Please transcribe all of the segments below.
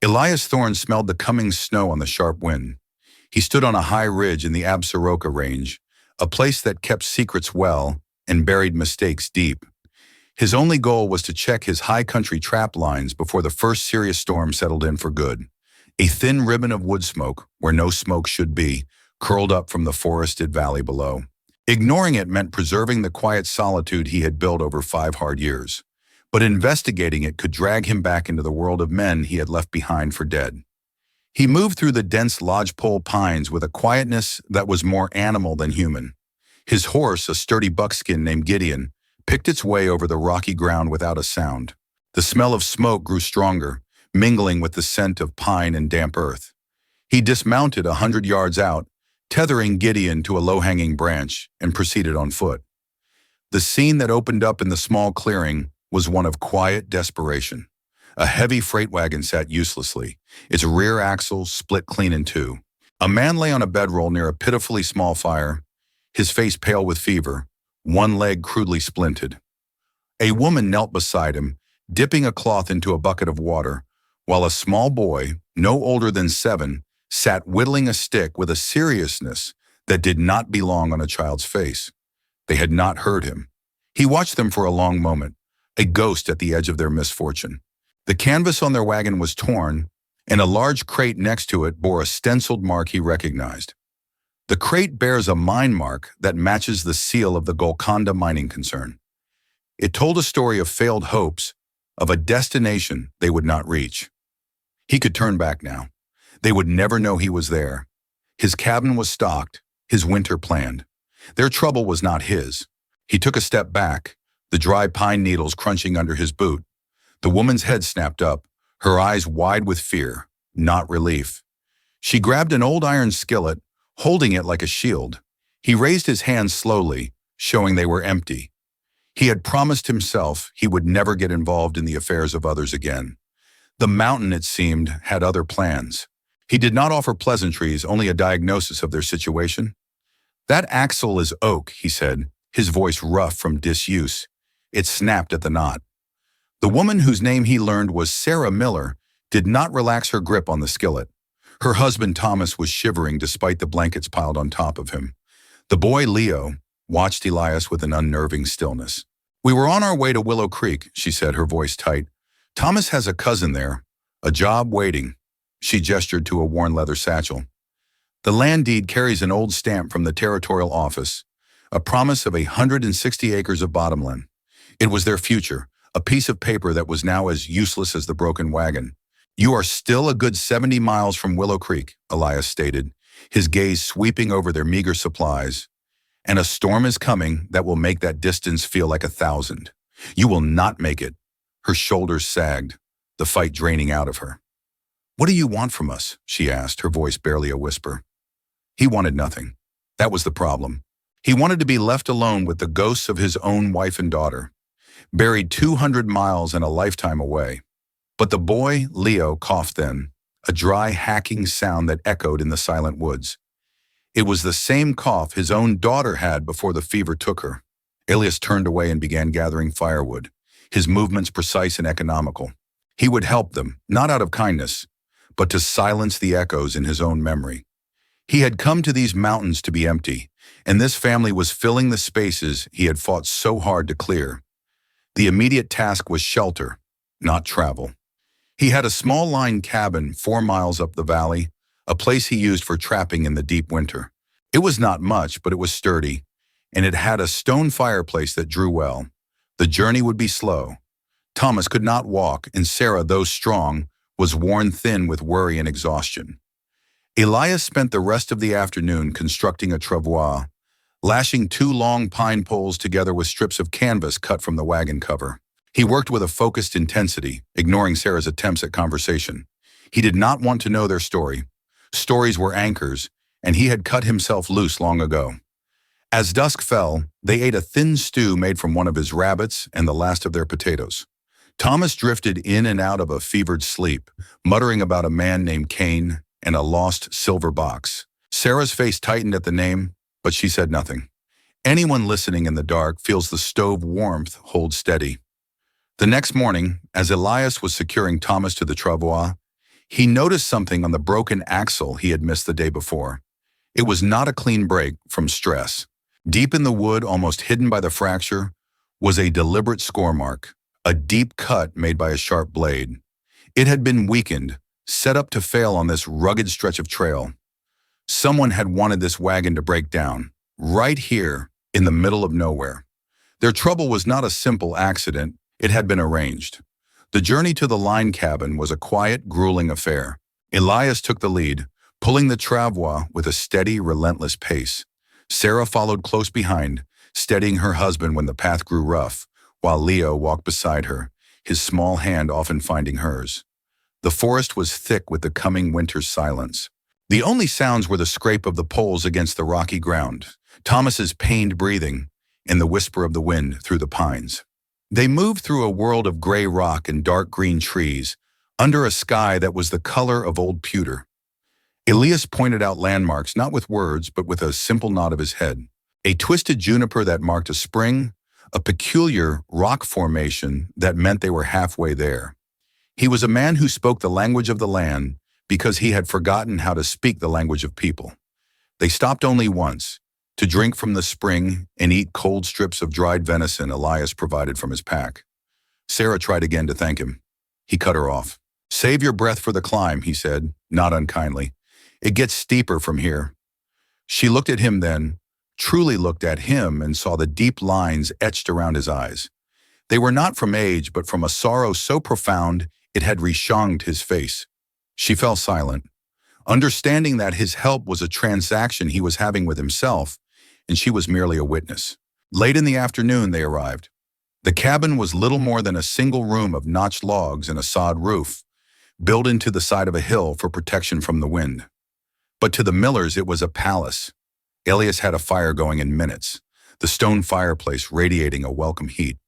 Elias Thorne smelled the coming snow on the sharp wind. He stood on a high ridge in the Absaroka Range, a place that kept secrets well and buried mistakes deep. His only goal was to check his high country trap lines before the first serious storm settled in for good. A thin ribbon of wood smoke, where no smoke should be, curled up from the forested valley below. Ignoring it meant preserving the quiet solitude he had built over 5 hard years. But investigating it could drag him back into the world of men he had left behind for dead. He moved through the dense lodgepole pines with a quietness that was more animal than human. His horse, a sturdy buckskin named Gideon, picked its way over the rocky ground without a sound. The smell of smoke grew stronger, mingling with the scent of pine and damp earth. He dismounted 100 yards out, tethering Gideon to a low-hanging branch, and proceeded on foot. The scene that opened up in the small clearing was one of quiet desperation. A heavy freight wagon sat uselessly, its rear axle split clean in two. A man lay on a bedroll near a pitifully small fire, his face pale with fever, one leg crudely splinted. A woman knelt beside him, dipping a cloth into a bucket of water, while a small boy, no older than 7, sat whittling a stick with a seriousness that did not belong on a child's face. They had not heard him. He watched them for a long moment, a ghost at the edge of their misfortune. The canvas on their wagon was torn, and a large crate next to it bore a stenciled mark he recognized. The crate bears a mine mark that matches the seal of the Golconda mining concern. It told a story of failed hopes, of a destination they would not reach. He could turn back now. They would never know he was there. His cabin was stocked, his winter planned. Their trouble was not his. He took a step back, the dry pine needles crunching under his boot. The woman's head snapped up, her eyes wide with fear, not relief. She grabbed an old iron skillet, holding it like a shield. He raised his hands slowly, showing they were empty. He had promised himself he would never get involved in the affairs of others again. The mountain, it seemed, had other plans. He did not offer pleasantries, only a diagnosis of their situation. "That axle is oak," he said, his voice rough from disuse. It snapped at the knot. The woman whose name he learned was Sarah Miller did not relax her grip on the skillet. Her husband Thomas was shivering despite the blankets piled on top of him. The boy Leo watched Elias with an unnerving stillness. "We were on our way to Willow Creek," she said, her voice tight. "Thomas has a cousin there, a job waiting." She gestured to a worn leather satchel. "The land deed carries an old stamp from the territorial office, a promise of 160 acres of bottomland. It was their future, a piece of paper that was now as useless as the broken wagon. "You are still a good 70 miles from Willow Creek," Elias stated, his gaze sweeping over their meager supplies. "And a storm is coming that will make that distance feel like 1,000. You will not make it." Her shoulders sagged, the fight draining out of her. "What do you want from us?" she asked, her voice barely a whisper. He wanted nothing. That was the problem. He wanted to be left alone with the ghosts of his own wife and daughter, buried 200 miles and a lifetime away. But the boy, Leo, coughed then, a dry, hacking sound that echoed in the silent woods. It was the same cough his own daughter had before the fever took her. Elias turned away and began gathering firewood, his movements precise and economical. He would help them, not out of kindness, but to silence the echoes in his own memory. He had come to these mountains to be empty, and this family was filling the spaces he had fought so hard to clear. The immediate task was shelter, not travel. He had a small line cabin 4 miles up the valley, a place he used for trapping in the deep winter. It was not much, but it was sturdy, and it had a stone fireplace that drew well. The journey would be slow. Thomas could not walk, and Sarah, though strong, was worn thin with worry and exhaustion. Elias spent the rest of the afternoon constructing a travois, lashing 2 long pine poles together with strips of canvas cut from the wagon cover. He worked with a focused intensity, ignoring Sarah's attempts at conversation. He did not want to know their story. Stories were anchors, and he had cut himself loose long ago. As dusk fell, they ate a thin stew made from one of his rabbits and the last of their potatoes. Thomas drifted in and out of a fevered sleep, muttering about a man named Cain and a lost silver box. Sarah's face tightened at the name, but she said nothing. Anyone listening in the dark feels the stove warmth hold steady. The next morning, as Elias was securing Thomas to the travois, He noticed something on the broken axle he had missed the day before. It was not a clean break from stress. Deep in the wood, almost hidden by the fracture, was a deliberate score mark, a deep cut made by a sharp blade. It had been weakened, set up to fail on this rugged stretch of trail. Someone had wanted this wagon to break down, right here, in the middle of nowhere. Their trouble was not a simple accident, it had been arranged. The journey to the line cabin was a quiet, grueling affair. Elias took the lead, pulling the travois with a steady, relentless pace. Sarah followed close behind, steadying her husband when the path grew rough, while Leo walked beside her, his small hand often finding hers. The forest was thick with the coming winter's silence. The only sounds were the scrape of the poles against the rocky ground, Thomas's pained breathing, and the whisper of the wind through the pines. They moved through a world of gray rock and dark green trees, under a sky that was the color of old pewter. Elias pointed out landmarks not with words but with a simple nod of his head. A twisted juniper that marked a spring, a peculiar rock formation that meant they were halfway there. He was a man who spoke the language of the land because he had forgotten how to speak the language of people. They stopped only once, to drink from the spring and eat cold strips of dried venison Elias provided from his pack. Sarah tried again to thank him. He cut her off. "Save your breath for the climb," he said, not unkindly. "It gets steeper from here." She looked at him then, truly looked at him, and saw the deep lines etched around his eyes. They were not from age, but from a sorrow so profound it had reshanged his face. She fell silent, understanding that his help was a transaction he was having with himself, and she was merely a witness. Late in the afternoon they arrived. The cabin was little more than a single room of notched logs and a sod roof, built into the side of a hill for protection from the wind. But to the Millers it was a palace. Elias had a fire going in minutes, the stone fireplace radiating a welcome heat.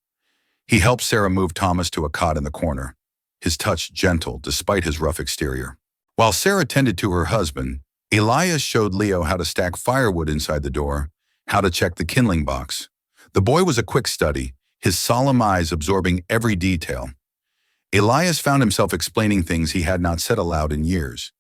He helped Sarah move Thomas to a cot in the corner, his touch gentle despite his rough exterior. While Sarah tended to her husband, Elias showed Leo how to stack firewood inside the door, how to check the kindling box. The boy was a quick study, his solemn eyes absorbing every detail. Elias found himself explaining things he had not said aloud in years.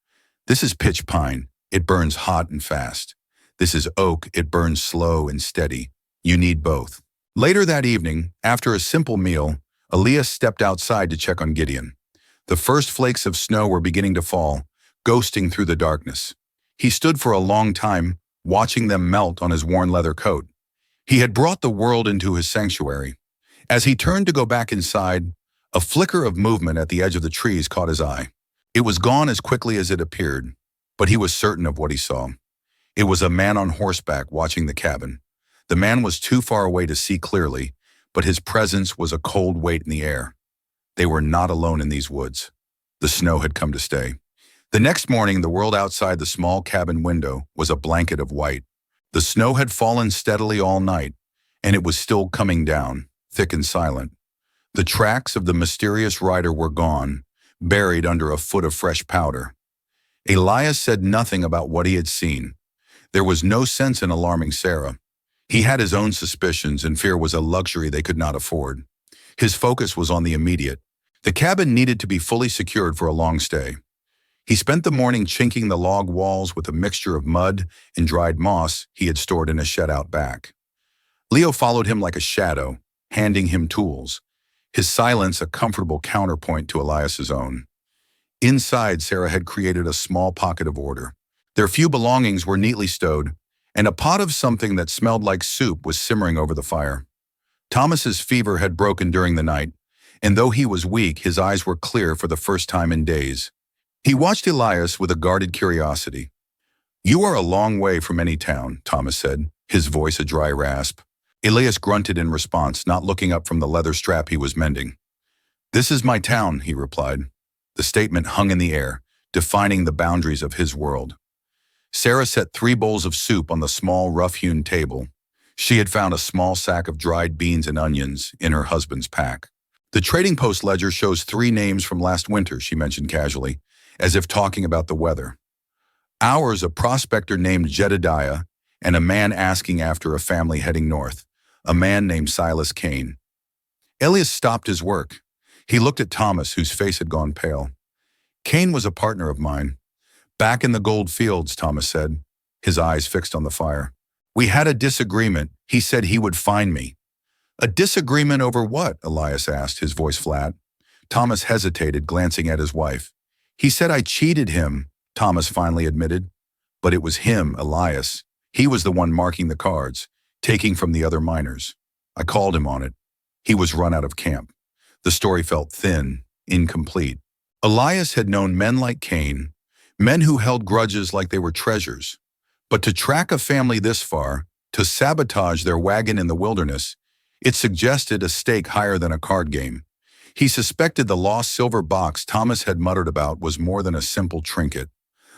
"This is pitch pine. It burns hot and fast. This is oak. It burns slow and steady. You need both." Later that evening, after a simple meal, Elias stepped outside to check on Gideon. The first flakes of snow were beginning to fall, ghosting through the darkness. He stood for a long time, watching them melt on his worn leather coat. He had brought the world into his sanctuary. As he turned to go back inside, a flicker of movement at the edge of the trees caught his eye. It was gone as quickly as it appeared, but he was certain of what he saw. It was a man on horseback watching the cabin. The man was too far away to see clearly, but his presence was a cold weight in the air. They were not alone in these woods. The snow had come to stay. The next morning, the world outside the small cabin window was a blanket of white. The snow had fallen steadily all night, and it was still coming down, thick and silent. The tracks of the mysterious rider were gone, buried under a foot of fresh powder. Elias said nothing about what he had seen. There was no sense in alarming Sarah. He had his own suspicions, and fear was a luxury they could not afford. His focus was on the immediate. The cabin needed to be fully secured for a long stay. He spent the morning chinking the log walls with a mixture of mud and dried moss he had stored in a shed out back. Leo followed him like a shadow, handing him tools, his silence a comfortable counterpoint to Elias's own. Inside, Sarah had created a small pocket of order. Their few belongings were neatly stowed, and a pot of something that smelled like soup was simmering over the fire. Thomas's fever had broken during the night, and though he was weak, his eyes were clear for the first time in days. He watched Elias with a guarded curiosity. "You are a long way from any town," Thomas said, his voice a dry rasp. Elias grunted in response, not looking up from the leather strap he was mending. "This is my town," he replied. The statement hung in the air, defining the boundaries of his world. Sarah set 3 bowls of soup on the small, rough-hewn table. She had found a small sack of dried beans and onions in her husband's pack. "The trading post ledger shows 3 names from last winter," she mentioned casually, as if talking about the weather. "Ours a prospector named Jedediah, and a man asking after a family heading north, a man named Silas Kane." Elias stopped his work. He looked at Thomas, whose face had gone pale. Kane was a partner of mine. Back in the gold fields, Thomas said, his eyes fixed on the fire. We had a disagreement. He said he would find me. A disagreement over what? Elias asked, his voice flat. Thomas hesitated, glancing at his wife. He said I cheated him, Thomas finally admitted. But it was him, Elias. He was the one marking the cards, taking from the other miners. I called him on it. He was run out of camp. The story felt thin, incomplete. Elias had known men like Kane, men who held grudges like they were treasures. But to track a family this far, to sabotage their wagon in the wilderness, it suggested a stake higher than a card game. He suspected the lost silver box Thomas had muttered about was more than a simple trinket.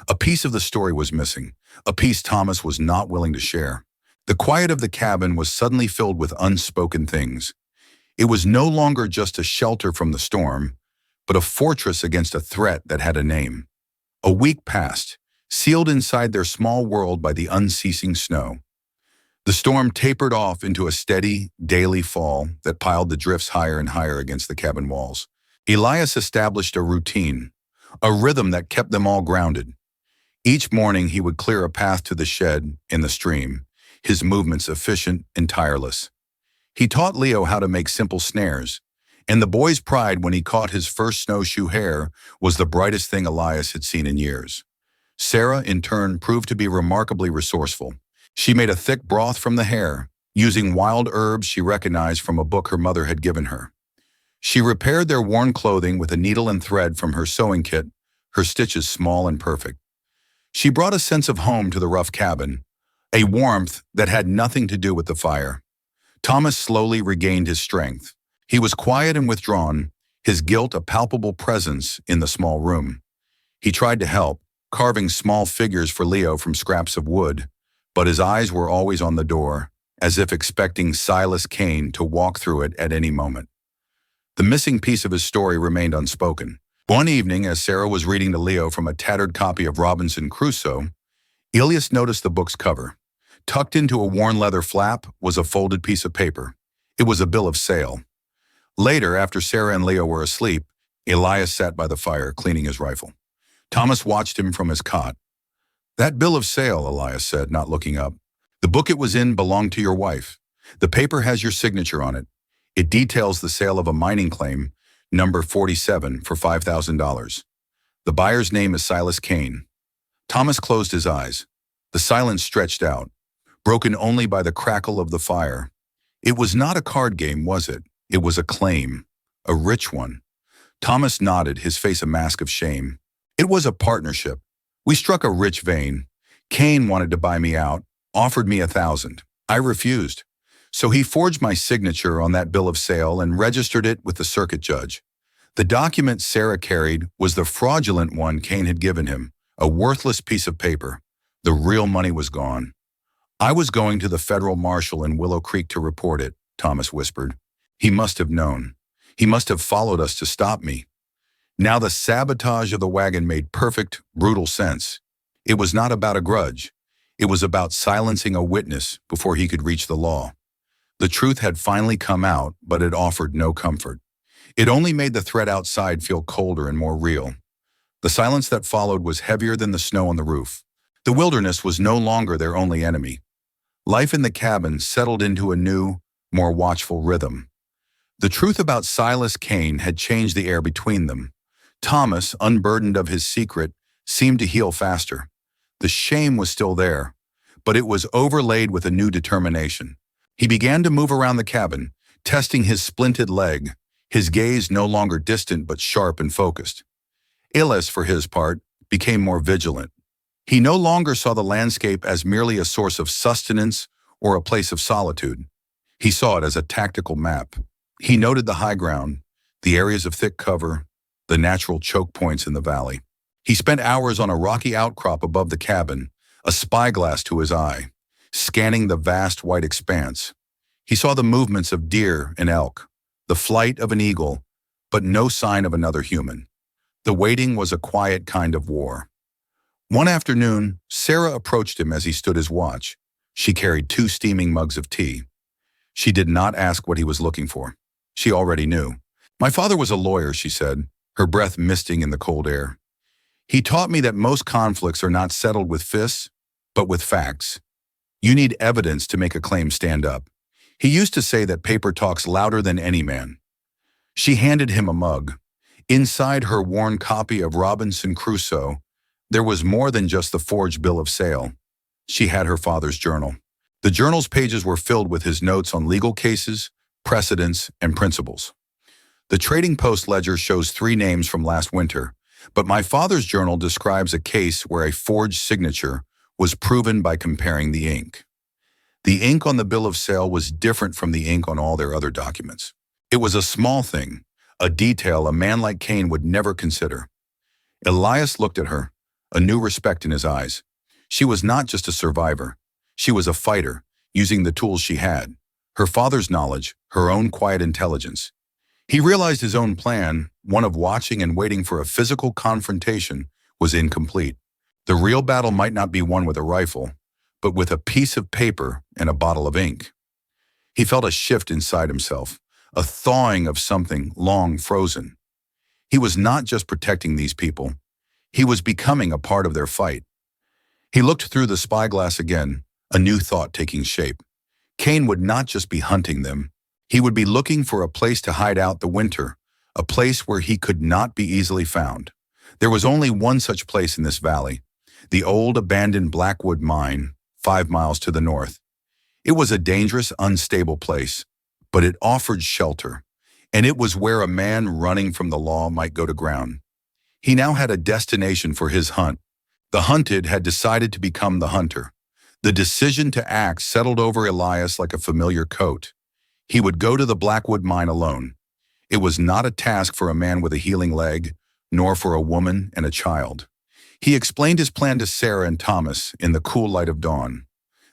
A piece of the story was missing, a piece Thomas was not willing to share. The quiet of the cabin was suddenly filled with unspoken things. It was no longer just a shelter from the storm, but a fortress against a threat that had a name. A week passed, sealed inside their small world by the unceasing snow. The storm tapered off into a steady, daily fall that piled the drifts higher and higher against the cabin walls. Elias established a routine, a rhythm that kept them all grounded. Each morning he would clear a path to the shed in the stream, his movements efficient and tireless. He taught Leo how to make simple snares, and the boy's pride when he caught his first snowshoe hare was the brightest thing Elias had seen in years. Sarah, in turn, proved to be remarkably resourceful. She made a thick broth from the hare, using wild herbs she recognized from a book her mother had given her. She repaired their worn clothing with a needle and thread from her sewing kit, her stitches small and perfect. She brought a sense of home to the rough cabin, a warmth that had nothing to do with the fire. Thomas slowly regained his strength. He was quiet and withdrawn, his guilt a palpable presence in the small room. He tried to help, carving small figures for Leo from scraps of wood, but his eyes were always on the door, as if expecting Silas Kane to walk through it at any moment. The missing piece of his story remained unspoken. One evening, as Sarah was reading to Leo from a tattered copy of Robinson Crusoe, Elias noticed the book's cover. Tucked into a worn leather flap was a folded piece of paper. It was a bill of sale. Later, after Sarah and Leo were asleep, Elias sat by the fire, cleaning his rifle. Thomas watched him from his cot. That bill of sale, Elias said, not looking up. The book it was in belonged to your wife. The paper has your signature on it. It details the sale of a mining claim, number 47, for $5,000. The buyer's name is Silas Kane. Thomas closed his eyes. The silence stretched out, broken only by the crackle of the fire. It was not a card game, was it? It was a claim, a rich one. Thomas nodded, his face a mask of shame. It was a partnership. We struck a rich vein. Kane wanted to buy me out, offered me $1,000. I refused. So he forged my signature on that bill of sale and registered it with the circuit judge. The document Sarah carried was the fraudulent one Kane had given him, a worthless piece of paper. The real money was gone. I was going to the federal marshal in Willow Creek to report it, Thomas whispered. He must have known. He must have followed us to stop me. Now the sabotage of the wagon made perfect, brutal sense. It was not about a grudge. It was about silencing a witness before he could reach the law. The truth had finally come out, but it offered no comfort. It only made the threat outside feel colder and more real. The silence that followed was heavier than the snow on the roof. The wilderness was no longer their only enemy. Life in the cabin settled into a new, more watchful rhythm. The truth about Silas Kane had changed the air between them. Thomas, unburdened of his secret, seemed to heal faster. The shame was still there, but it was overlaid with a new determination. He began to move around the cabin, testing his splinted leg, his gaze no longer distant but sharp and focused. Elias, for his part, became more vigilant. He no longer saw the landscape as merely a source of sustenance or a place of solitude. He saw it as a tactical map. He noted the high ground, the areas of thick cover, the natural choke points in the valley. He spent hours on a rocky outcrop above the cabin, a spyglass to his eye, scanning the vast white expanse. He saw the movements of deer and elk, the flight of an eagle, but no sign of another human. The waiting was a quiet kind of war. One afternoon, Sarah approached him as he stood his watch. She carried 2 steaming mugs of tea. She did not ask what he was looking for. She already knew. My father was a lawyer, she said, her breath misting in the cold air. He taught me that most conflicts are not settled with fists, but with facts. You need evidence to make a claim stand up. He used to say that paper talks louder than any man. She handed him a mug. Inside her worn copy of Robinson Crusoe, there was more than just the forged bill of sale. She had her father's journal. The journal's pages were filled with his notes on legal cases, precedents, and principles. The Trading Post ledger shows 3 names from last winter, but my father's journal describes a case where a forged signature was proven by comparing the ink. The ink on the bill of sale was different from the ink on all their other documents. It was a small thing, a detail a man like Cain would never consider. Elias looked at her, a new respect in his eyes. She was not just a survivor. She was a fighter, using the tools she had, her father's knowledge, her own quiet intelligence. He realized his own plan, one of watching and waiting for a physical confrontation, was incomplete. The real battle might not be won with a rifle, but with a piece of paper and a bottle of ink. He felt a shift inside himself, a thawing of something long frozen. He was not just protecting these people. He was becoming a part of their fight. He looked through the spyglass again, a new thought taking shape. Cain would not just be hunting them. He would be looking for a place to hide out the winter, a place where he could not be easily found. There was only one such place in this valley, the old abandoned Blackwood mine, 5 miles to the north. It was a dangerous, unstable place, but it offered shelter, and it was where a man running from the law might go to ground. He now had a destination for his hunt. The hunted had decided to become the hunter. The decision to act settled over Elias like a familiar coat. He would go to the Blackwood mine alone. It was not a task for a man with a healing leg, nor for a woman and a child. He explained his plan to Sarah and Thomas in the cool light of dawn.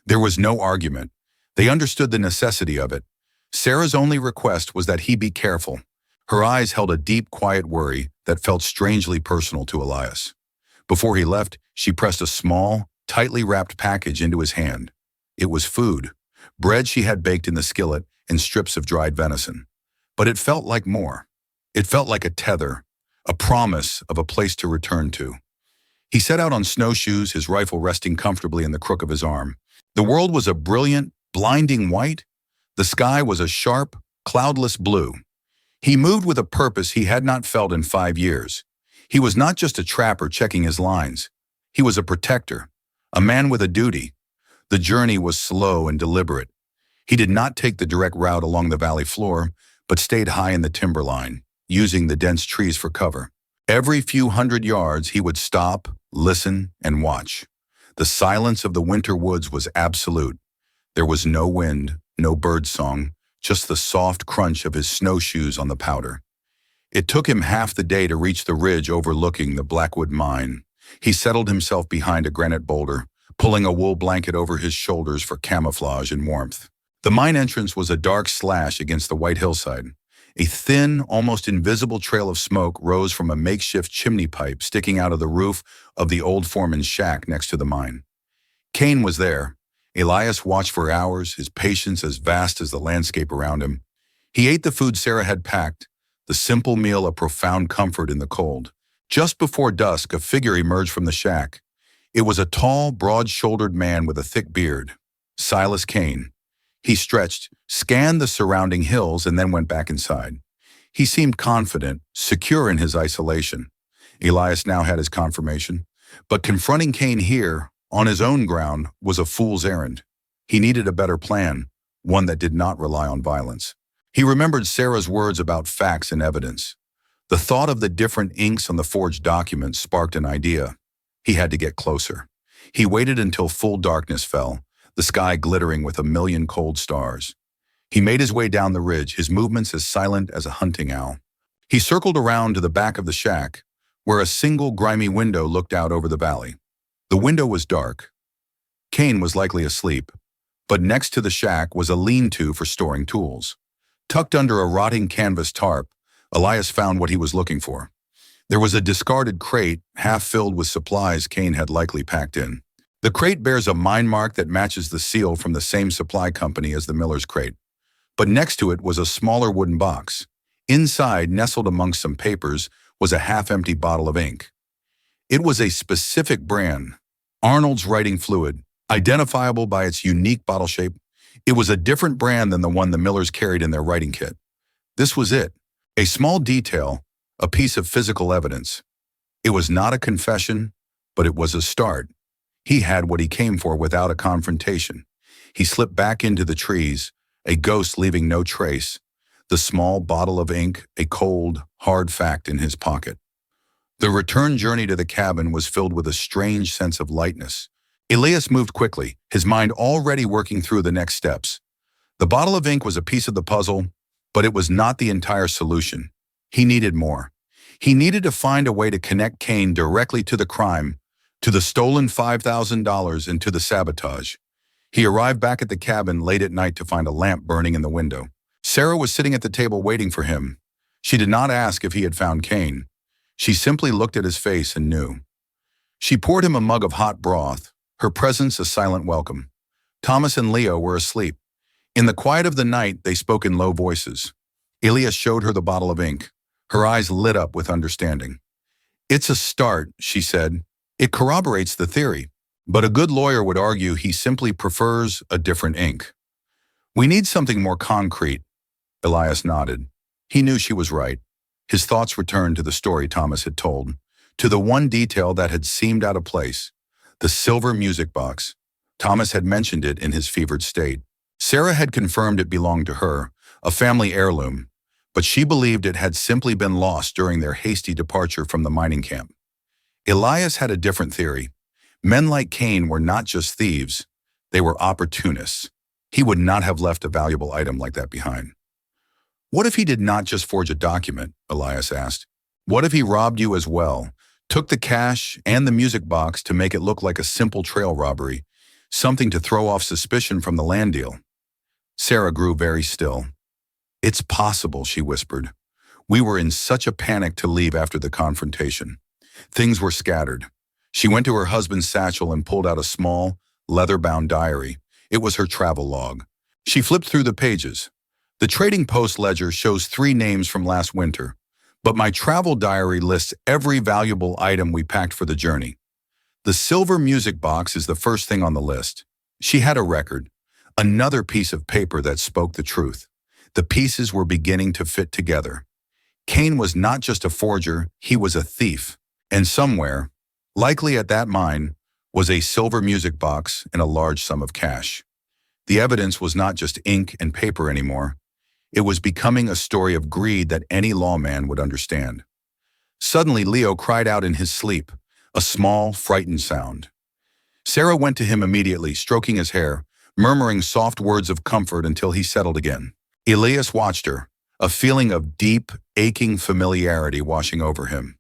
There was no argument. They understood the necessity of it. Sarah's only request was that he be careful. Her eyes held a deep, quiet worry that felt strangely personal to Elias. Before he left, she pressed a small, tightly wrapped package into his hand. It was food, bread she had baked in the skillet, and strips of dried venison. But it felt like more. It felt like a tether, a promise of a place to return to. He set out on snowshoes, his rifle resting comfortably in the crook of his arm. The world was a brilliant, blinding white. The sky was a sharp, cloudless blue. He moved with a purpose he had not felt in 5 years. He was not just a trapper checking his lines. He was a protector, a man with a duty. The journey was slow and deliberate. He did not take the direct route along the valley floor, but stayed high in the timberline, using the dense trees for cover. Every few hundred yards, he would stop, listen, and watch. The silence of the winter woods was absolute. There was no wind, no bird song, just the soft crunch of his snowshoes on the powder. It took him half the day to reach the ridge overlooking the Blackwood mine. He settled himself behind a granite boulder, pulling a wool blanket over his shoulders for camouflage and warmth. The mine entrance was a dark slash against the white hillside. A thin, almost invisible trail of smoke rose from a makeshift chimney pipe sticking out of the roof of the old foreman's shack next to the mine. Cain was there. Elias watched for hours, his patience as vast as the landscape around him. He ate the food Sarah had packed, the simple meal a profound comfort in the cold. Just before dusk, a figure emerged from the shack. It was a tall, broad-shouldered man with a thick beard. Silas Cain. He stretched, scanned the surrounding hills, and then went back inside. He seemed confident, secure in his isolation. Elias now had his confirmation. But confronting Cain here, on his own ground, was a fool's errand. He needed a better plan, one that did not rely on violence. He remembered Sarah's words about facts and evidence. The thought of the different inks on the forged documents sparked an idea. He had to get closer. He waited until full darkness fell, the sky glittering with a million cold stars. He made his way down the ridge, his movements as silent as a hunting owl. He circled around to the back of the shack, where a single grimy window looked out over the valley. The window was dark. Cain was likely asleep, but next to the shack was a lean-to for storing tools. Tucked under a rotting canvas tarp, Elias found what he was looking for. There was a discarded crate, half filled with supplies Cain had likely packed in. The crate bears a mine mark that matches the seal from the same supply company as the miller's crate. But next to it was a smaller wooden box. Inside, nestled amongst some papers, was a half-empty bottle of ink. It was a specific brand, Arnold's writing fluid, identifiable by its unique bottle shape. It was a different brand than the one the Millers carried in their writing kit. This was it. A small detail, a piece of physical evidence. It was not a confession, but it was a start. He had what he came for without a confrontation. He slipped back into the trees, a ghost leaving no trace, the small bottle of ink, a cold, hard fact in his pocket. The return journey to the cabin was filled with a strange sense of lightness. Elias moved quickly, his mind already working through the next steps. The bottle of ink was a piece of the puzzle, but it was not the entire solution. He needed more. He needed to find a way to connect Kane directly to the crime, to the stolen $5,000 and to the sabotage. He arrived back at the cabin late at night to find a lamp burning in the window. Sarah was sitting at the table waiting for him. She did not ask if he had found Kane. She simply looked at his face and knew. She poured him a mug of hot broth, her presence a silent welcome. Thomas and Leo were asleep. In the quiet of the night, they spoke in low voices. Elias showed her the bottle of ink. Her eyes lit up with understanding. "It's a start," she said. "It corroborates the theory. But a good lawyer would argue he simply prefers a different ink." "We need something more concrete." Elias nodded. He knew she was right. His thoughts returned to the story Thomas had told, to the one detail that had seemed out of place, the silver music box. Thomas had mentioned it in his fevered state. Sarah had confirmed it belonged to her, a family heirloom, but she believed it had simply been lost during their hasty departure from the mining camp. Elias had a different theory. Men like Kane were not just thieves, they were opportunists. He would not have left a valuable item like that behind. "What if he did not just forge a document?" Elias asked. "What if he robbed you as well, took the cash and the music box to make it look like a simple trail robbery, something to throw off suspicion from the land deal?" Sarah grew very still. "It's possible," she whispered. "We were in such a panic to leave after the confrontation. Things were scattered." She went to her husband's satchel and pulled out a small, leather-bound diary. It was her travel log. She flipped through the pages. "The Trading Post ledger shows 3 names from last winter, but my travel diary lists every valuable item we packed for the journey. The silver music box is the first thing on the list." She had a record, another piece of paper that spoke the truth. The pieces were beginning to fit together. Kane was not just a forger, he was a thief. And somewhere, likely at that mine, was a silver music box and a large sum of cash. The evidence was not just ink and paper anymore. It was becoming a story of greed that any lawman would understand. Suddenly, Leo cried out in his sleep, a small, frightened sound. Sarah went to him immediately, stroking his hair, murmuring soft words of comfort until he settled again. Elias watched her, a feeling of deep, aching familiarity washing over him.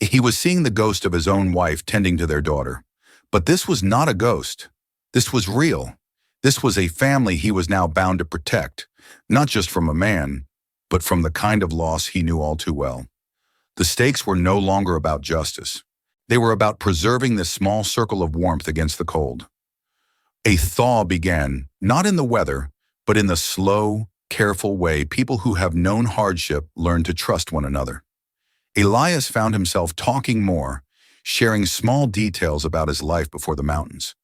He was seeing the ghost of his own wife tending to their daughter. But this was not a ghost. This was real. This was a family he was now bound to protect, not just from a man, but from the kind of loss he knew all too well. The stakes were no longer about justice. They were about preserving this small circle of warmth against the cold. A thaw began, not in the weather, but in the slow, careful way people who have known hardship learn to trust one another. Elias found himself talking more, sharing small details about his life before the mountains.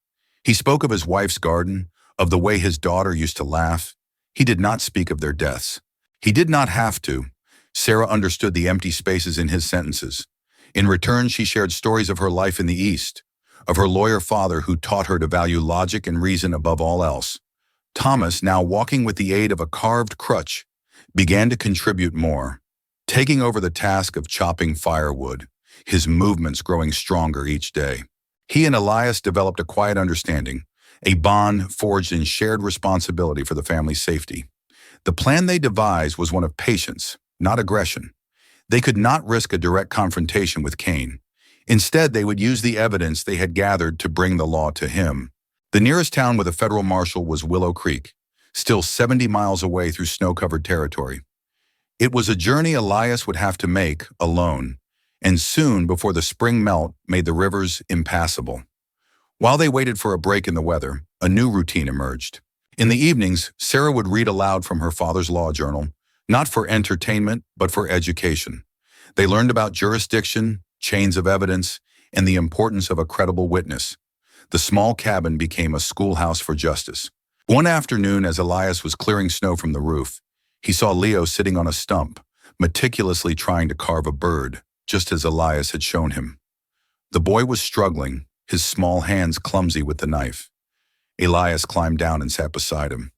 He spoke of his wife's garden, of the way his daughter used to laugh. He did not speak of their deaths. He did not have to. Sarah understood the empty spaces in his sentences. In return, she shared stories of her life in the East, of her lawyer father who taught her to value logic and reason above all else. Thomas, now walking with the aid of a carved crutch, began to contribute more, taking over the task of chopping firewood, his movements growing stronger each day. He and Elias developed a quiet understanding, a bond forged in shared responsibility for the family's safety. The plan they devised was one of patience, not aggression. They could not risk a direct confrontation with Kane. Instead, they would use the evidence they had gathered to bring the law to him. The nearest town with a federal marshal was Willow Creek, still 70 miles away through snow-covered territory. It was a journey Elias would have to make alone, and soon before the spring melt made the rivers impassable. While they waited for a break in the weather, a new routine emerged. In the evenings, Sarah would read aloud from her father's law journal, not for entertainment, but for education. They learned about jurisdiction, chains of evidence, and the importance of a credible witness. The small cabin became a schoolhouse for justice. One afternoon, as Elias was clearing snow from the roof, he saw Leo sitting on a stump, meticulously trying to carve a bird, just as Elias had shown him. The boy was struggling, his small hands clumsy with the knife. Elias climbed down and sat beside him.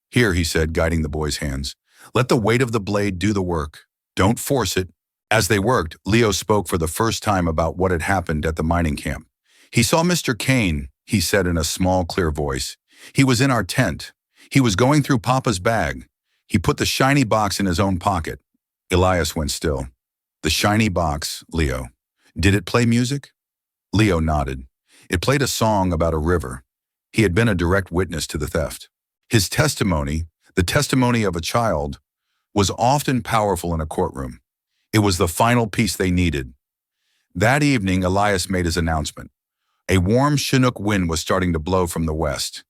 "Here," he said, guiding the boy's hands. "Let the weight of the blade do the work. Don't force it." As they worked, Leo spoke for the first time about what had happened at the mining camp. "He saw Mr. Kane," he said in a small, clear voice. "He was in our tent. He was going through Papa's bag. He put the shiny box in his own pocket." Elias went still. "The shiny box, Leo. Did it play music?" Leo nodded. It played a song about a river. He had been a direct witness to the theft. His testimony, the testimony of a child, was often powerful in a courtroom. It was the final piece they needed. That evening, Elias made his announcement. A warm Chinook wind was starting to blow from the west.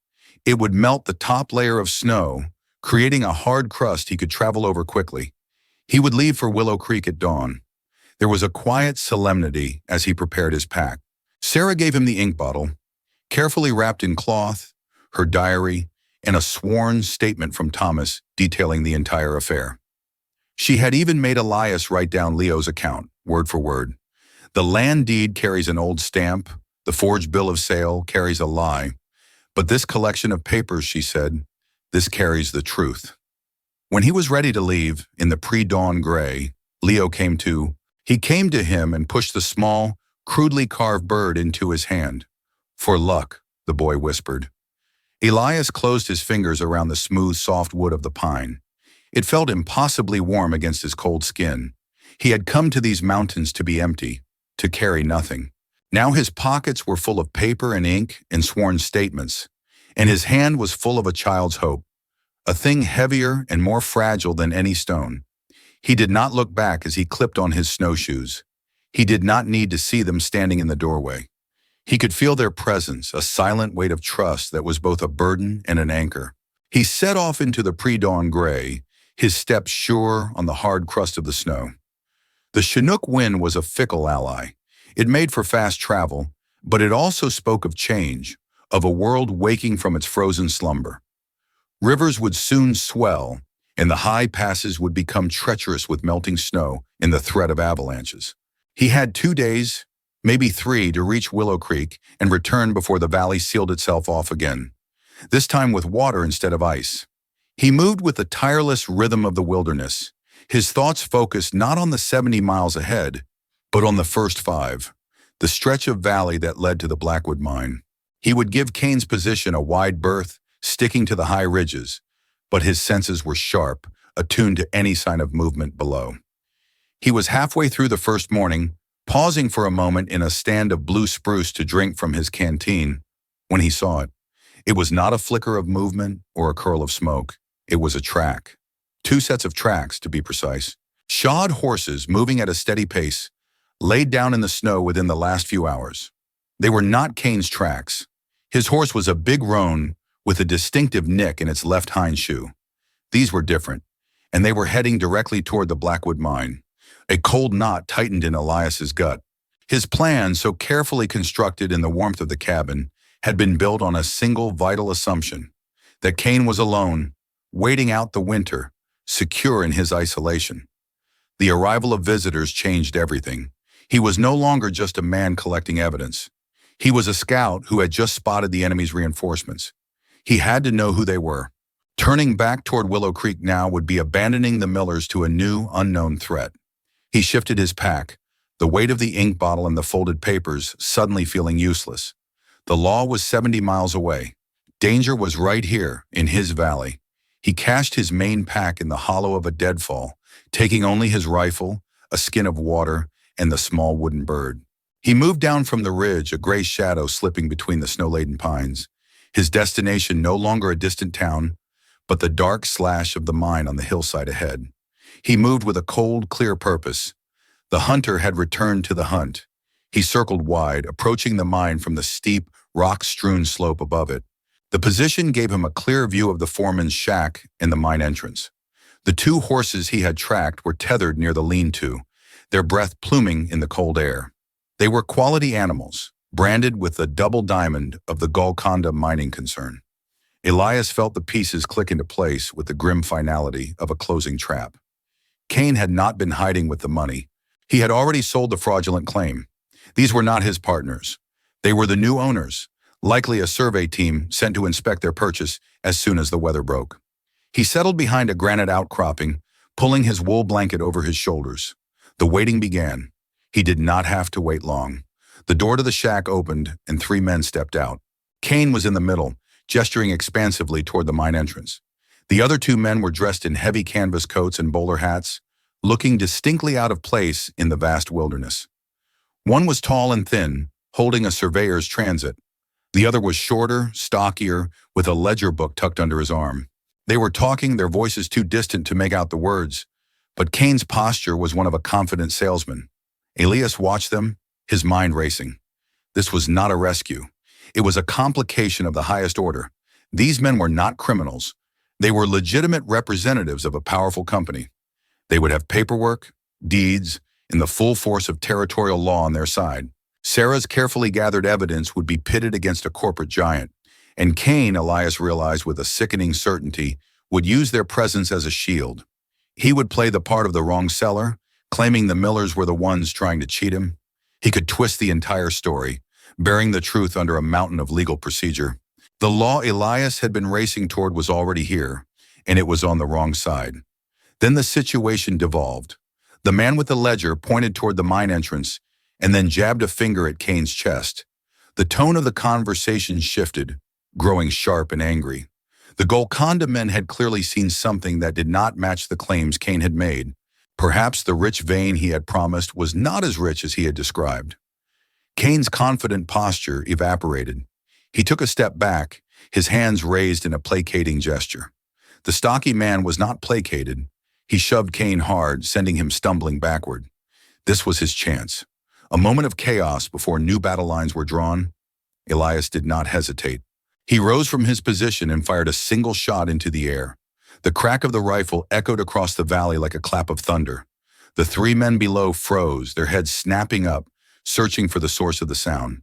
It would melt the top layer of snow, creating a hard crust he could travel over quickly. He would leave for Willow Creek at dawn. There was a quiet solemnity as he prepared his pack. Sarah gave him the ink bottle, carefully wrapped in cloth, her diary, and a sworn statement from Thomas detailing the entire affair. She had even made Elias write down Leo's account, word for word. The land deed carries an old stamp, the forged bill of sale carries a lie, but this collection of papers, she said, this carries the truth. When he was ready to leave, in the pre-dawn gray, Leo came to. He came to him and pushed the small, crudely carved bird into his hand. "For luck," the boy whispered. Elias closed his fingers around the smooth, soft wood of the pine. It felt impossibly warm against his cold skin. He had come to these mountains to be empty, to carry nothing. Now his pockets were full of paper and ink and sworn statements, and his hand was full of a child's hope, a thing heavier and more fragile than any stone. He did not look back as he clipped on his snowshoes. He did not need to see them standing in the doorway. He could feel their presence, a silent weight of trust that was both a burden and an anchor. He set off into the pre-dawn gray, his steps sure on the hard crust of the snow. The Chinook wind was a fickle ally. It made for fast travel, but it also spoke of change, of a world waking from its frozen slumber. Rivers would soon swell, and the high passes would become treacherous with melting snow and the threat of avalanches. He had 2 days, maybe 3, to reach Willow Creek and return before the valley sealed itself off again, this time with water instead of ice. He moved with the tireless rhythm of the wilderness, his thoughts focused not on the 70 miles ahead, but on the first 5, the stretch of valley that led to the Blackwood mine. He would give Kane's position a wide berth, sticking to the high ridges, but his senses were sharp, attuned to any sign of movement below. He was halfway through the first morning, pausing for a moment in a stand of blue spruce to drink from his canteen, when he saw it. It was not a flicker of movement or a curl of smoke. It was a track. 2 sets of tracks, to be precise. Shod horses moving at a steady pace, laid down in the snow within the last few hours. They were not Kane's tracks. His horse was a big roan with a distinctive nick in its left hind shoe. These were different, and they were heading directly toward the Blackwood mine. A cold knot tightened in Elias's gut. His plan, so carefully constructed in the warmth of the cabin, had been built on a single vital assumption, that Kane was alone, waiting out the winter, secure in his isolation. The arrival of visitors changed everything. He was no longer just a man collecting evidence. He was a scout who had just spotted the enemy's reinforcements. He had to know who they were. Turning back toward Willow Creek now would be abandoning the Millers to a new, unknown threat. He shifted his pack, the weight of the ink bottle and the folded papers suddenly feeling useless. The law was 70 miles away. Danger was right here, in his valley. He cached his main pack in the hollow of a deadfall, taking only his rifle, a skin of water, and the small wooden bird. He moved down from the ridge, a gray shadow slipping between the snow-laden pines. His destination no longer a distant town, but the dark slash of the mine on the hillside ahead. He moved with a cold, clear purpose. The hunter had returned to the hunt. He circled wide, approaching the mine from the steep, rock-strewn slope above it. The position gave him a clear view of the foreman's shack and the mine entrance. The 2 horses he had tracked were tethered near the lean-to, their breath pluming in the cold air. They were quality animals, branded with the double diamond of the Golconda mining concern. Elias felt the pieces click into place with the grim finality of a closing trap. Cain had not been hiding with the money. He had already sold the fraudulent claim. These were not his partners. They were the new owners, likely a survey team sent to inspect their purchase as soon as the weather broke. He settled behind a granite outcropping, pulling his wool blanket over his shoulders. The waiting began. He did not have to wait long. The door to the shack opened and 3 men stepped out. Cain was in the middle, gesturing expansively toward the mine entrance. The other 2 men were dressed in heavy canvas coats and bowler hats, looking distinctly out of place in the vast wilderness. One was tall and thin, holding a surveyor's transit. The other was shorter, stockier, with a ledger book tucked under his arm. They were talking, their voices too distant to make out the words, but Cain's posture was one of a confident salesman. Elias watched them, his mind racing. This was not a rescue. It was a complication of the highest order. These men were not criminals. They were legitimate representatives of a powerful company. They would have paperwork, deeds, and the full force of territorial law on their side. Sarah's carefully gathered evidence would be pitted against a corporate giant, and Cain, Elias realized with a sickening certainty, would use their presence as a shield. He would play the part of the wrong seller, claiming the Millers were the ones trying to cheat him. He could twist the entire story, bearing the truth under a mountain of legal procedure. The law Elias had been racing toward was already here, and it was on the wrong side. Then the situation devolved. The man with the ledger pointed toward the mine entrance and then jabbed a finger at Cain's chest. The tone of the conversation shifted, growing sharp and angry. The Golconda men had clearly seen something that did not match the claims Cain had made. Perhaps the rich vein he had promised was not as rich as he had described. Cain's confident posture evaporated. He took a step back, his hands raised in a placating gesture. The stocky man was not placated. He shoved Cain hard, sending him stumbling backward. This was his chance. A moment of chaos before new battle lines were drawn. Elias did not hesitate. He rose from his position and fired a single shot into the air. The crack of the rifle echoed across the valley like a clap of thunder. The 3 men below froze, their heads snapping up, searching for the source of the sound.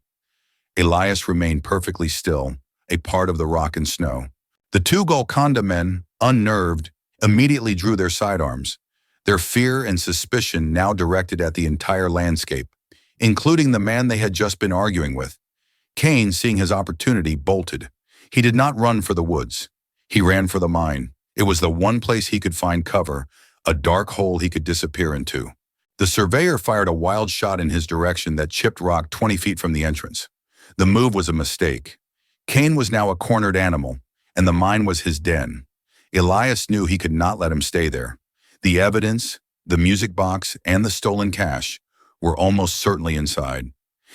Elias remained perfectly still, a part of the rock and snow. The 2 Golconda men, unnerved, immediately drew their sidearms, their fear and suspicion now directed at the entire landscape, including the man they had just been arguing with. Cain, seeing his opportunity, bolted. He did not run for the woods. He ran for the mine. It was the one place he could find cover, a dark hole he could disappear into. The surveyor fired a wild shot in his direction that chipped rock 20 feet from the entrance. The move was a mistake. Cain was now a cornered animal, and the mine was his den. Elias knew he could not let him stay there. The evidence, the music box, and the stolen cash were almost certainly inside.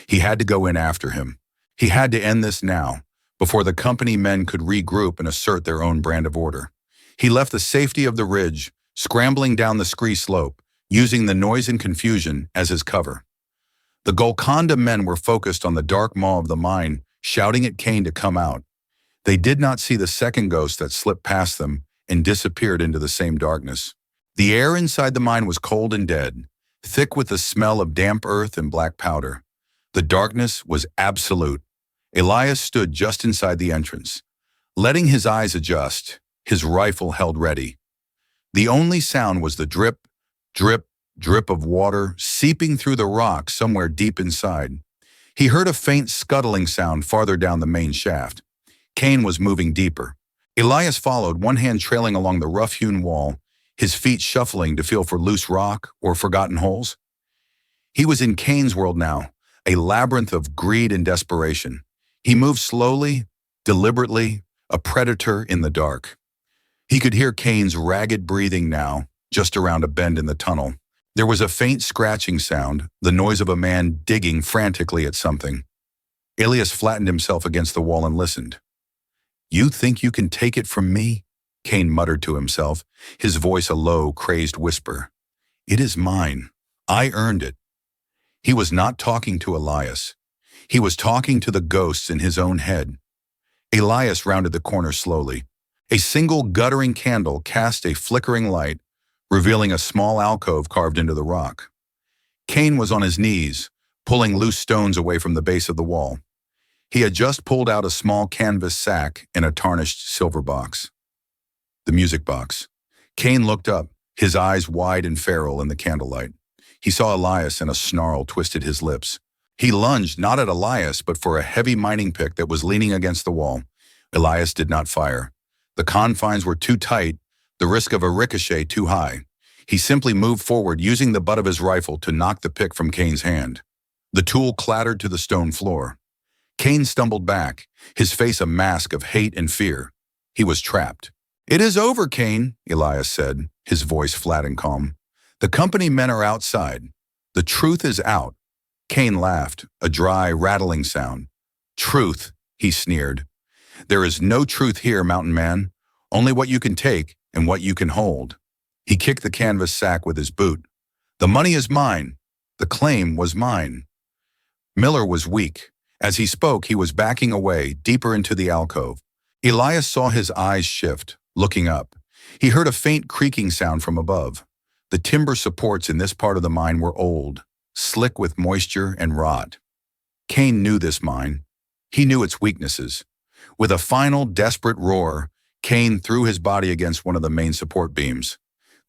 He had to go in after him. He had to end this now, before the company men could regroup and assert their own brand of order. He left the safety of the ridge, scrambling down the scree slope, using the noise and confusion as his cover. The Golconda men were focused on the dark maw of the mine, shouting at Cain to come out. They did not see the second ghost that slipped past them and disappeared into the same darkness. The air inside the mine was cold and dead, thick with the smell of damp earth and black powder. The darkness was absolute. Elias stood just inside the entrance, letting his eyes adjust, his rifle held ready. The only sound was the drip, drip, drip of water seeping through the rock somewhere deep inside. He heard a faint scuttling sound farther down the main shaft. Cain was moving deeper. Elias followed, one hand trailing along the rough-hewn wall, his feet shuffling to feel for loose rock or forgotten holes. He was in Cain's world now, a labyrinth of greed and desperation. He moved slowly, deliberately, a predator in the dark. He could hear Cain's ragged breathing now, just around a bend in the tunnel. There was a faint scratching sound, the noise of a man digging frantically at something. Elias flattened himself against the wall and listened. "You think you can take it from me?" Cain muttered to himself, his voice a low, crazed whisper. "It is mine. I earned it." He was not talking to Elias. He was talking to the ghosts in his own head. Elias rounded the corner slowly. A single guttering candle cast a flickering light, revealing a small alcove carved into the rock. Cain was on his knees, pulling loose stones away from the base of the wall. He had just pulled out a small canvas sack and a tarnished silver box. The music box. Cain looked up, his eyes wide and feral in the candlelight. He saw Elias, and a snarl twisted his lips. He lunged not at Elias, but for a heavy mining pick that was leaning against the wall. Elias did not fire. The confines were too tight, the risk of a ricochet too high. He simply moved forward, using the butt of his rifle to knock the pick from Cain's hand. The tool clattered to the stone floor. Cain stumbled back, his face a mask of hate and fear. He was trapped. "It is over, Cain," Elias said, his voice flat and calm. "The company men are outside. The truth is out." Cain laughed, a dry, rattling sound. "Truth," he sneered. "There is no truth here, mountain man. Only what you can take and what you can hold." He kicked the canvas sack with his boot. "The money is mine. The claim was mine." Miller was weak. As he spoke, he was backing away, deeper into the alcove. Elias saw his eyes shift, looking up. He heard a faint creaking sound from above. The timber supports in this part of the mine were old, slick with moisture and rot. Cain knew this mine. He knew its weaknesses. With a final, desperate roar, Cain threw his body against one of the main support beams.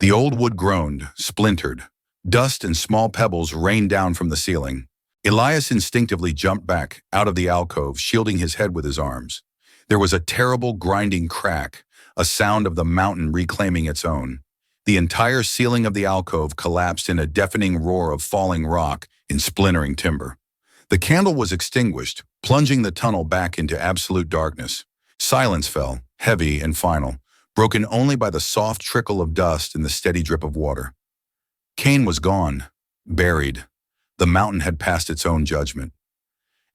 The old wood groaned, splintered. Dust and small pebbles rained down from the ceiling. Elias instinctively jumped back, out of the alcove, shielding his head with his arms. There was a terrible grinding crack, a sound of the mountain reclaiming its own. The entire ceiling of the alcove collapsed in a deafening roar of falling rock and splintering timber. The candle was extinguished, plunging the tunnel back into absolute darkness. Silence fell, heavy and final, broken only by the soft trickle of dust and the steady drip of water. Cain was gone, buried. The mountain had passed its own judgment.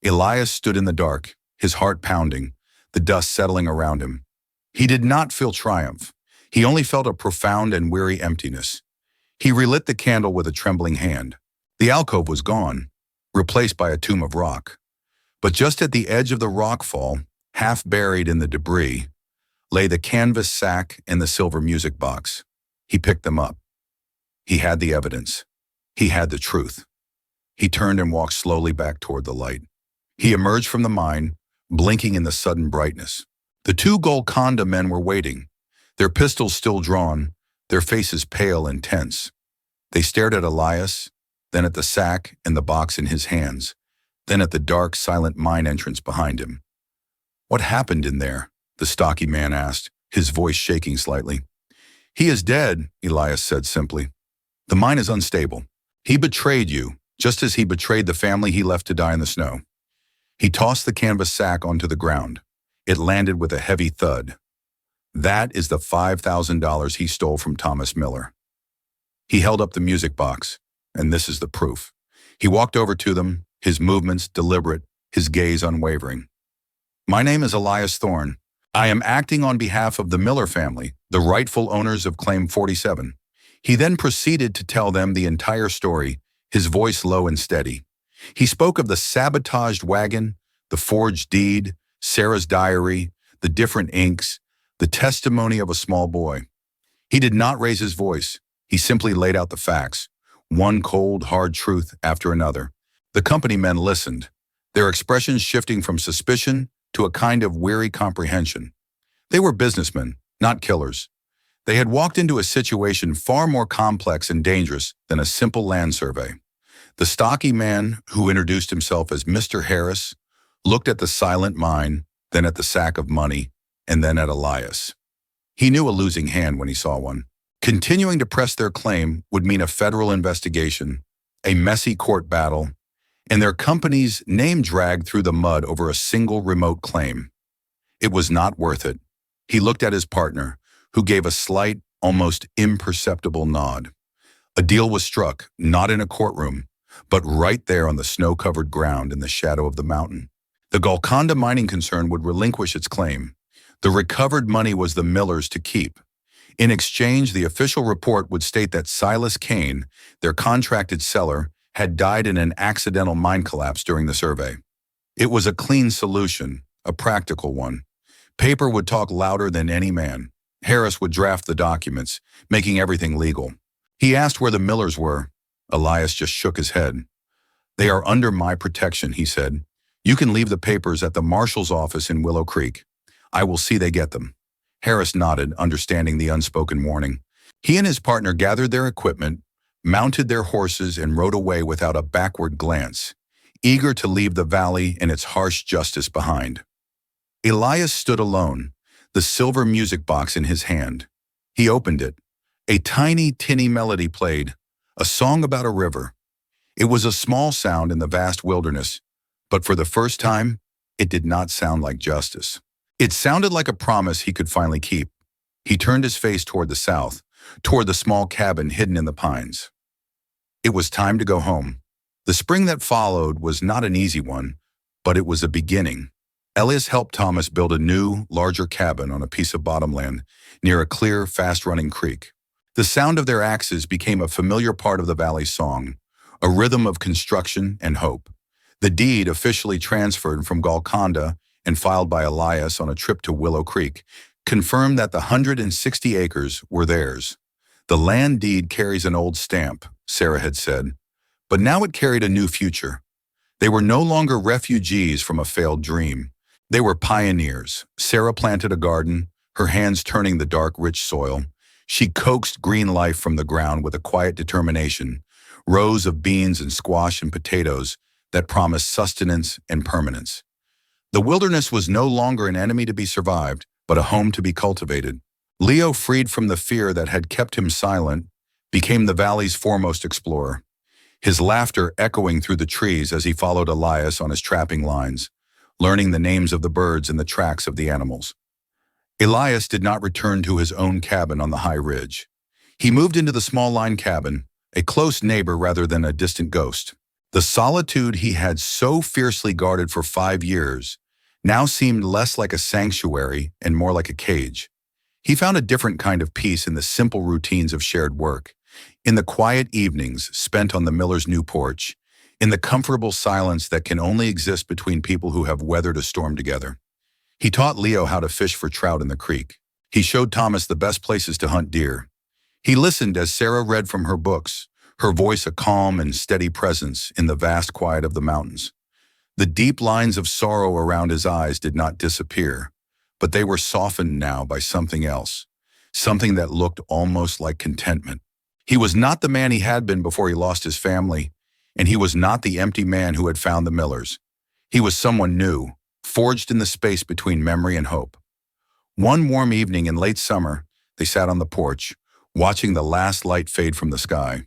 Elias stood in the dark, his heart pounding, the dust settling around him. He did not feel triumph. He only felt a profound and weary emptiness. He relit the candle with a trembling hand. The alcove was gone, replaced by a tomb of rock. But just at the edge of the rockfall, half buried in the debris, lay the canvas sack and the silver music box. He picked them up. He had the evidence. He had the truth. He turned and walked slowly back toward the light. He emerged from the mine, blinking in the sudden brightness. The two Golconda men were waiting, their pistols still drawn, their faces pale and tense. They stared at Elias, then at the sack and the box in his hands, then at the dark, silent mine entrance behind him. "What happened in there?" the stocky man asked, his voice shaking slightly. "He is dead," Elias said simply. "The mine is unstable. He betrayed you, just as he betrayed the family he left to die in the snow." He tossed the canvas sack onto the ground. It landed with a heavy thud. "That is the $5,000 he stole from Thomas Miller." He held up the music box, and this is the proof. He walked over to them, his movements deliberate, his gaze unwavering. "My name is Elias Thorne. I am acting on behalf of the Miller family, the rightful owners of Claim 47. He then proceeded to tell them the entire story, his voice low and steady. He spoke of the sabotaged wagon, the forged deed, Sarah's diary, the different inks, the testimony of a small boy. He did not raise his voice. He simply laid out the facts, one cold, hard truth after another. The company men listened, their expressions shifting from suspicion to a kind of weary comprehension. They were businessmen, not killers. They had walked into a situation far more complex and dangerous than a simple land survey. The stocky man, who introduced himself as Mr. Harris, looked at the silent mine, then at the sack of money, and then at Elias. He knew a losing hand when he saw one. Continuing to press their claim would mean a federal investigation, a messy court battle, and their company's name dragged through the mud over a single remote claim. It was not worth it. He looked at his partner, who gave a slight, almost imperceptible nod. A deal was struck, not in a courtroom, but right there on the snow-covered ground in the shadow of the mountain. The Golconda mining concern would relinquish its claim. The recovered money was the Millers to keep. In exchange, the official report would state that Silas Cain, their contracted seller, had died in an accidental mine collapse during the survey. It was a clean solution, a practical one. Paper would talk louder than any man. Harris would draft the documents, making everything legal. He asked where the Millers were. Elias just shook his head. They are under my protection, he said. You can leave the papers at the marshal's office in Willow Creek. I will see they get them. Harris nodded, understanding the unspoken warning. He and his partner gathered their equipment, mounted their horses, and rode away without a backward glance, eager to leave the valley and its harsh justice behind. Elias stood alone, the silver music box in his hand. He opened it. A tiny, tinny melody played, a song about a river. It was a small sound in the vast wilderness, but for the first time, it did not sound like justice. It sounded like a promise he could finally keep. He turned his face toward the south, toward the small cabin hidden in the pines. It was time to go home. The spring that followed was not an easy one, but it was a beginning. Elias helped Thomas build a new, larger cabin on a piece of bottomland near a clear, fast-running creek. The sound of their axes became a familiar part of the valley's song, a rhythm of construction and hope. The deed, officially transferred from Golconda and filed by Elias on a trip to Willow Creek, confirmed that the 160 acres were theirs. The land deed carries an old stamp, Sarah had said, but now it carried a new future. They were no longer refugees from a failed dream. They were pioneers. Sarah planted a garden, her hands turning the dark, rich soil. She coaxed green life from the ground with a quiet determination, rows of beans and squash and potatoes that promised sustenance and permanence. The wilderness was no longer an enemy to be survived, but a home to be cultivated. Leo, freed from the fear that had kept him silent, became the valley's foremost explorer, his laughter echoing through the trees as he followed Elias on his trapping lines, learning the names of the birds and the tracks of the animals. Elias did not return to his own cabin on the high ridge. He moved into the small line cabin, a close neighbor rather than a distant ghost. The solitude he had so fiercely guarded for 5 years now seemed less like a sanctuary and more like a cage. He found a different kind of peace in the simple routines of shared work, in the quiet evenings spent on the miller's new porch, in the comfortable silence that can only exist between people who have weathered a storm together. He taught Leo how to fish for trout in the creek. He showed Thomas the best places to hunt deer. He listened as Sarah read from her books, her voice a calm and steady presence in the vast quiet of the mountains. The deep lines of sorrow around his eyes did not disappear, but they were softened now by something else, something that looked almost like contentment. He was not the man he had been before he lost his family, and he was not the empty man who had found the Millers. He was someone new, forged in the space between memory and hope. One warm evening in late summer, they sat on the porch, watching the last light fade from the sky.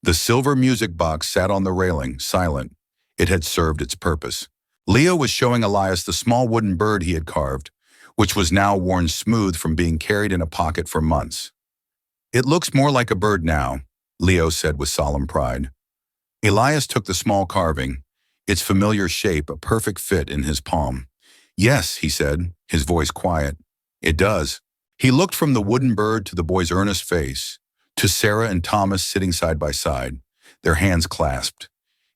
The silver music box sat on the railing, silent. It had served its purpose. Leo was showing Elias the small wooden bird he had carved, which was now worn smooth from being carried in a pocket for months. "It looks more like a bird now," Leo said with solemn pride. Elias took the small carving, its familiar shape a perfect fit in his palm. "Yes," he said, his voice quiet. "It does." He looked from the wooden bird to the boy's earnest face, to Sarah and Thomas sitting side by side, their hands clasped.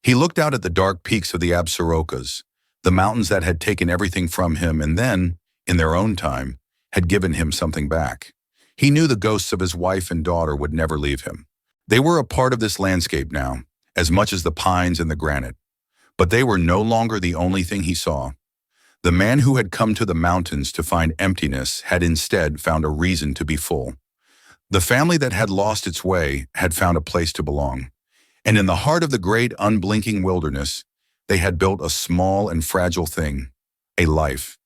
He looked out at the dark peaks of the Absarokas, the mountains that had taken everything from him and then, in their own time, had given him something back. He knew the ghosts of his wife and daughter would never leave him. They were a part of this landscape now, as much as the pines and the granite. But they were no longer the only thing he saw. The man who had come to the mountains to find emptiness had instead found a reason to be full. The family that had lost its way had found a place to belong. And in the heart of the great unblinking wilderness, they had built a small and fragile thing, a life.